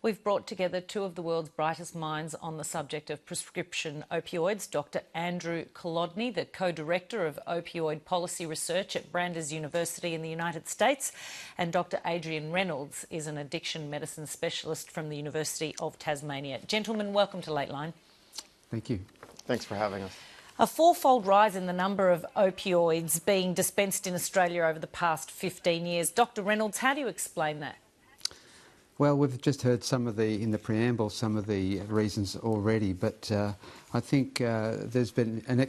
We've brought together two of the world's brightest minds on the subject of prescription opioids. Dr. Andrew Kolodny, the co-director of opioid policy research at Brandeis University in the United States, and Dr. Adrian Reynolds is an addiction medicine specialist from the University of Tasmania. Gentlemen, welcome to Lateline. Thank you. Thanks for having us. A fourfold rise in the number of opioids being dispensed in Australia over the past 15 years. Dr. Reynolds, how do you explain that? Well, we've just heard in the preamble, some of the reasons already, but I think there's been an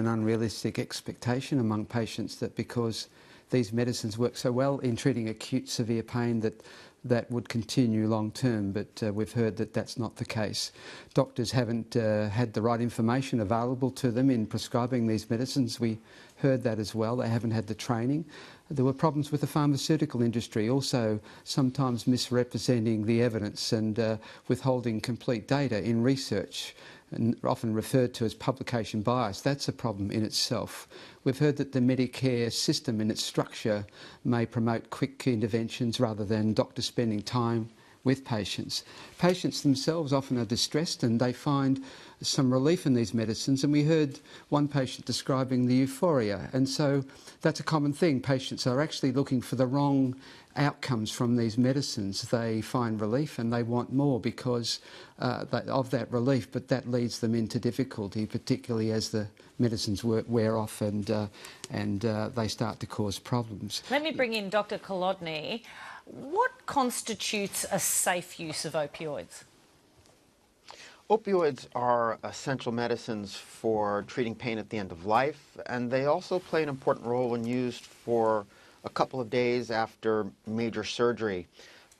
unrealistic expectation among patients that because these medicines work so well in treating acute severe pain that would continue long term, but we've heard that that's not the case. Doctors haven't had the right information available to them in prescribing these medicines. We heard that as well. They haven't had the training. There were problems with the pharmaceutical industry, also sometimes misrepresenting the evidence and withholding complete data in research, and often referred to as publication bias. That's a problem in itself. We've heard that the Medicare system in its structure may promote quick interventions rather than doctors spending time with patients. Patients themselves often are distressed and they find some relief in these medicines, and we heard one patient describing the euphoria, and so that's a common thing. Patients are actually looking for the wrong outcomes from these medicines. They find relief and they want more because of that relief, but that leads them into difficulty, particularly as the medicines wear off and they start to cause problems. Let me bring in Dr. Kolodny. What constitutes a safe use of opioids? Opioids are essential medicines for treating pain at the end of life, and they also play an important role when used for a couple of days after major surgery.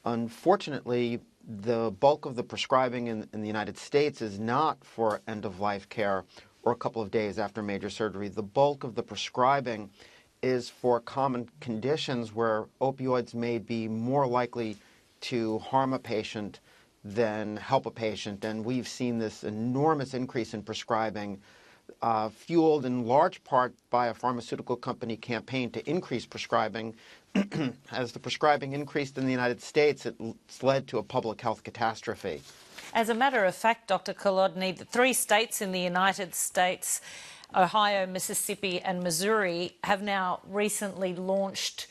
Unfortunately, the bulk of the prescribing in the United States is not for end-of-life care or a couple of days after major surgery. The bulk of the prescribing is for common conditions where opioids may be more likely to harm a patient than help a patient. And we've seen this enormous increase in prescribing, fueled in large part by a pharmaceutical company campaign to increase prescribing. As the prescribing increased in the United States, it's led to a public health catastrophe. As a matter of fact, Dr. Kolodny, the 3 states in the United States, Ohio, Mississippi and Missouri, have now recently launched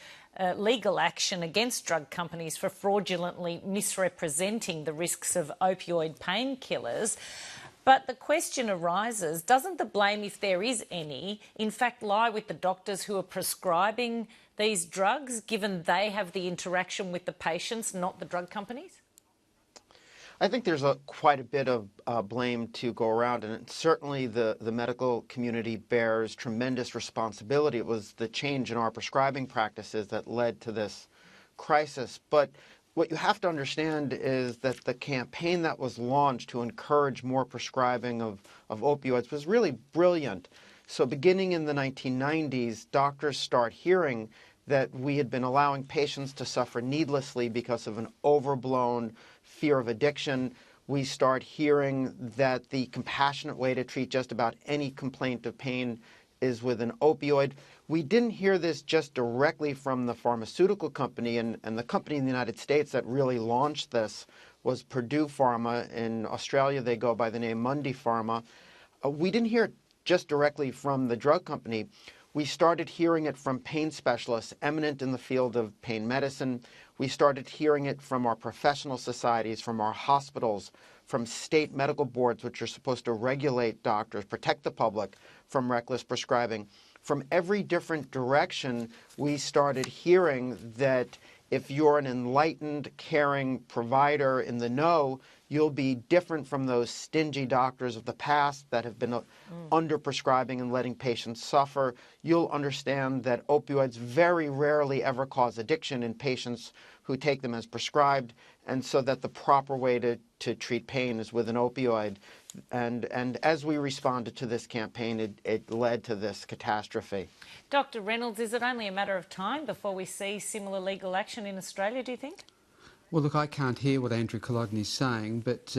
legal action against drug companies for fraudulently misrepresenting the risks of opioid painkillers. But the question arises, doesn't the blame, if there is any, in fact lie with the doctors who are prescribing these drugs, given they have the interaction with the patients, not the drug companies? I think there's quite a bit of blame to go around, and certainly the medical community bears tremendous responsibility. It was the change in our prescribing practices that led to this crisis. But what you have to understand is that the campaign that was launched to encourage more prescribing of opioids was really brilliant. So beginning in the 1990s, doctors start hearing that we had been allowing patients to suffer needlessly because of an overblown fear of addiction. We start hearing that the compassionate way to treat just about any complaint of pain is with an opioid. We didn't hear this just directly from the pharmaceutical company, and the company in the United States that really launched this was Purdue Pharma. In Australia, they go by the name Mundi Pharma. We didn't hear it just directly from the drug company. We started hearing it from pain specialists eminent in the field of pain medicine. We started hearing it from our professional societies, from our hospitals, from state medical boards, which are supposed to regulate doctors, protect the public from reckless prescribing. From every different direction, we started hearing that if you're an enlightened, caring provider in the know, you'll be different from those stingy doctors of the past that have been under-prescribing and letting patients suffer. You'll understand that opioids very rarely ever cause addiction in patients who take them as prescribed, and so that the proper way to treat pain is with an opioid. And as we responded to this campaign, it led to this catastrophe. Dr. Reynolds, is it only a matter of time before we see similar legal action in Australia, do you think? Well, look, I can't hear what Andrew Kolodny is saying, but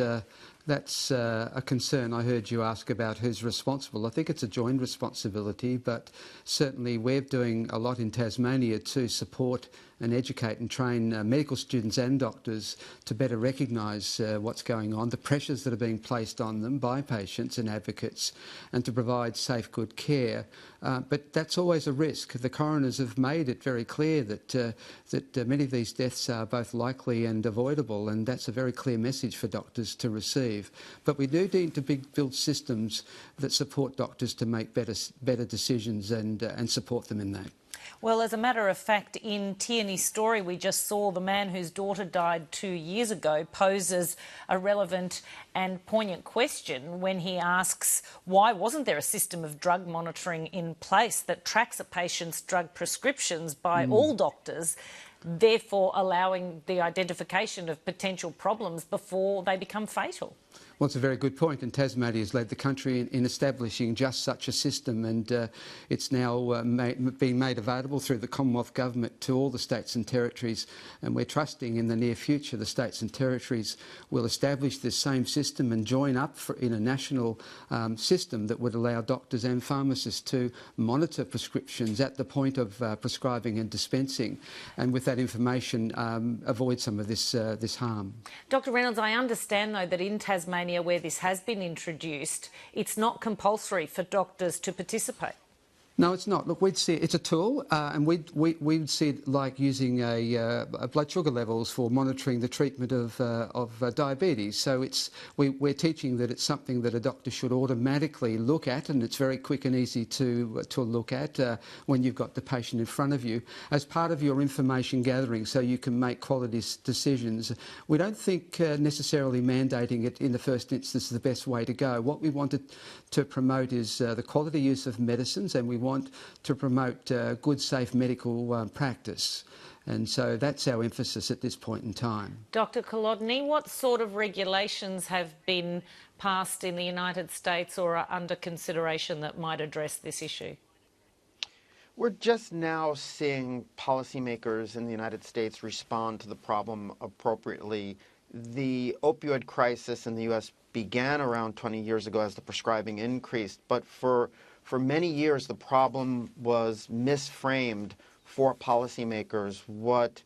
that's a concern. I heard you ask about who's responsible. I think it's a joint responsibility, but certainly we're doing a lot in Tasmania to support and educate and train medical students and doctors to better recognise what's going on, the pressures that are being placed on them by patients and advocates, and to provide safe, good care. But that's always a risk. The coroners have made it very clear that many of these deaths are both likely and avoidable, and that's a very clear message for doctors to receive. But we do need to build systems that support doctors to make better decisions and support them in that. Well, as a matter of fact, in Tierney's story, we just saw the man whose daughter died 2 years ago poses a relevant and poignant question when he asks, why wasn't there a system of drug monitoring in place that tracks a patient's drug prescriptions by all doctors, therefore allowing the identification of potential problems before they become fatal? Well, it's a very good point, and Tasmania has led the country in establishing just such a system, and it's now being made available through the Commonwealth Government to all the states and territories, and we're trusting in the near future the states and territories will establish this same system and join up in a national system that would allow doctors and pharmacists to monitor prescriptions at the point of prescribing and dispensing, and with that information avoid some of this harm. Dr Reynolds, I understand though that in Tasmania, where this has been introduced, it's not compulsory for doctors to participate. No, it's not. Look, we'd see it's a tool, and we'd see it like using a blood sugar levels for monitoring the treatment of diabetes. So we're teaching that it's something that a doctor should automatically look at, and it's very quick and easy to look at when you've got the patient in front of you as part of your information gathering, so you can make quality decisions. We don't think necessarily mandating it in the first instance is the best way to go. What we wanted to promote is the quality use of medicines, and we want to promote good, safe medical practice. And so that's our emphasis at this point in time. Dr Kolodny, what sort of regulations have been passed in the United States or are under consideration that might address this issue? We're just now seeing policymakers in the United States respond to the problem appropriately. The opioid crisis in the U.S. began around 20 years ago as the prescribing increased, but for many years the problem was misframed for policymakers. What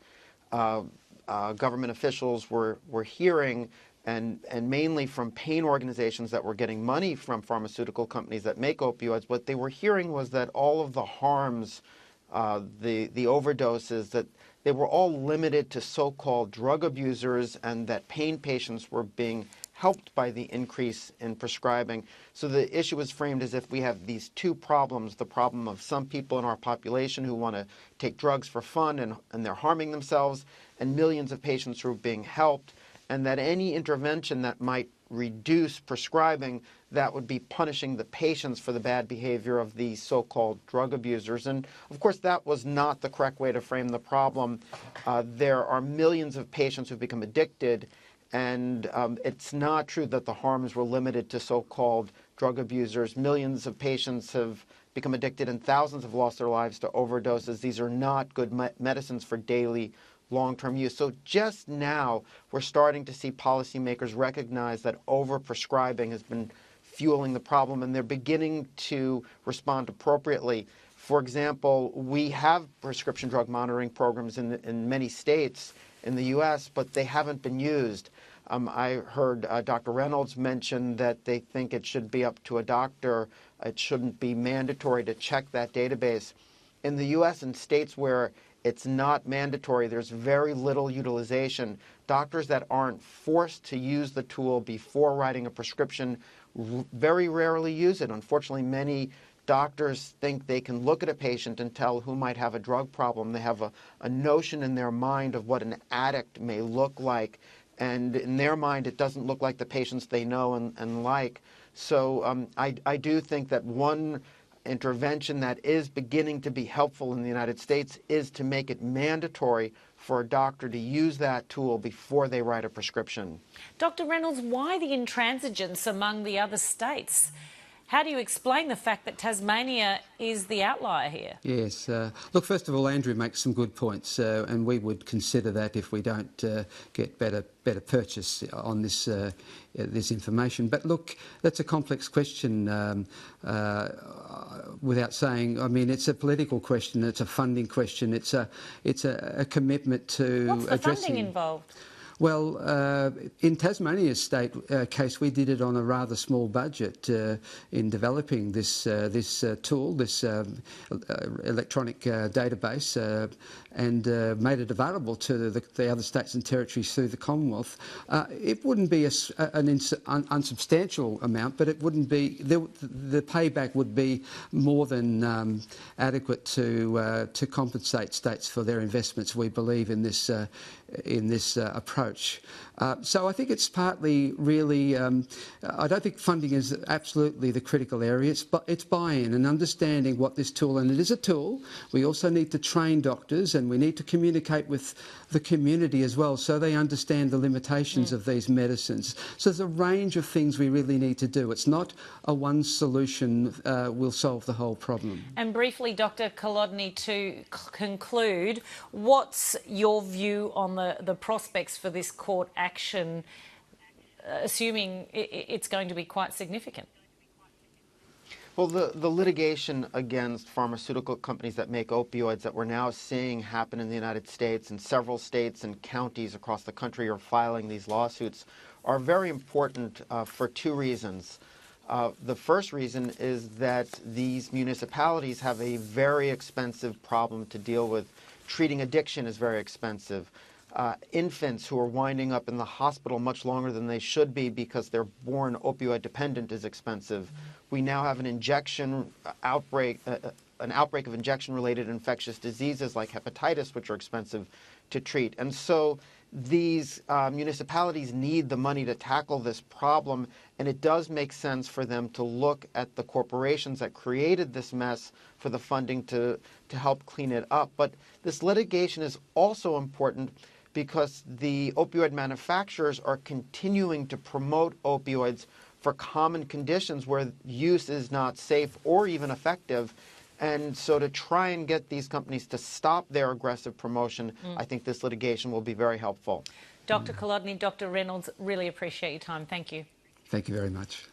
government officials were hearing, and mainly from pain organizations that were getting money from pharmaceutical companies that make opioids, what they were hearing was that all of the harms, the overdoses, that they were all limited to so-called drug abusers, and that pain patients were being helped by the increase in prescribing. So the issue was framed as if we have these two problems, the problem of some people in our population who want to take drugs for fun and they're harming themselves, and millions of patients who are being helped, and that any intervention that might reduce prescribing, that would be punishing the patients for the bad behavior of the so-called drug abusers. And of course, that was not the correct way to frame the problem. There are millions of patients who've become addicted, and it's not true that the harms were limited to so-called drug abusers. Millions of patients have become addicted, and thousands have lost their lives to overdoses. These are not good medicines for daily long-term use. So just now, we're starting to see policymakers recognize that overprescribing has been fueling the problem, and they're beginning to respond appropriately. For example, we have prescription drug monitoring programs in many states in the U.S., but they haven't been used. I heard Dr. Reynolds mention that they think it should be up to a doctor. It shouldn't be mandatory to check that database. In the U.S. and states where it's not mandatory, there's very little utilization. Doctors that aren't forced to use the tool before writing a prescription very rarely use it. Unfortunately, many doctors think they can look at a patient and tell who might have a drug problem. They have a notion in their mind of what an addict may look like, and in their mind it doesn't look like the patients they know and like. So I do think that one intervention that is beginning to be helpful in the United States is to make it mandatory for a doctor to use that tool before they write a prescription. Dr. Reynolds, why the intransigence among the other states? How do you explain the fact that Tasmania is the outlier here? Yes. Look, first of all, Andrew makes some good points, and we would consider that if we don't get better purchase on this this information. But look, that's a complex question. Without saying, I mean, it's a political question. It's a funding question. It's a commitment to What's the addressing. funding involved? Well, in Tasmania's state case, we did it on a rather small budget in developing this tool, this electronic database, and made it available to the other states and territories through the Commonwealth. It wouldn't be an unsubstantial amount, but it wouldn't be the payback would be more than adequate to compensate states for their investments. We believe in this approach. So I think it's partly really, I don't think funding is absolutely the critical area, it's buy-in and understanding what this tool, and it is a tool. We also need to train doctors and we need to communicate with the community as well so they understand the limitations of these medicines. So there's a range of things we really need to do. It's not a one solution will solve the whole problem. And briefly, Dr. Kolodny, to conclude, what's your view on the prospects for this court action, assuming it's going to be quite significant? Well, the litigation against pharmaceutical companies that make opioids that we're now seeing happen in the United States, and several states and counties across the country are filing these lawsuits, are very important for two reasons. The first reason is that these municipalities have a very expensive problem to deal with. Treating addiction is very expensive. Infants who are winding up in the hospital much longer than they should be because they're born opioid dependent is expensive. We now have an outbreak of injection-related infectious diseases like hepatitis, which are expensive to treat. And so these municipalities need the money to tackle this problem, and it does make sense for them to look at the corporations that created this mess for the funding to help clean it up. But this litigation is also important because the opioid manufacturers are continuing to promote opioids for common conditions where use is not safe or even effective. And so to try and get these companies to stop their aggressive promotion, I think this litigation will be very helpful. Dr. Kolodny, Dr. Reynolds, really appreciate your time. Thank you. Thank you very much.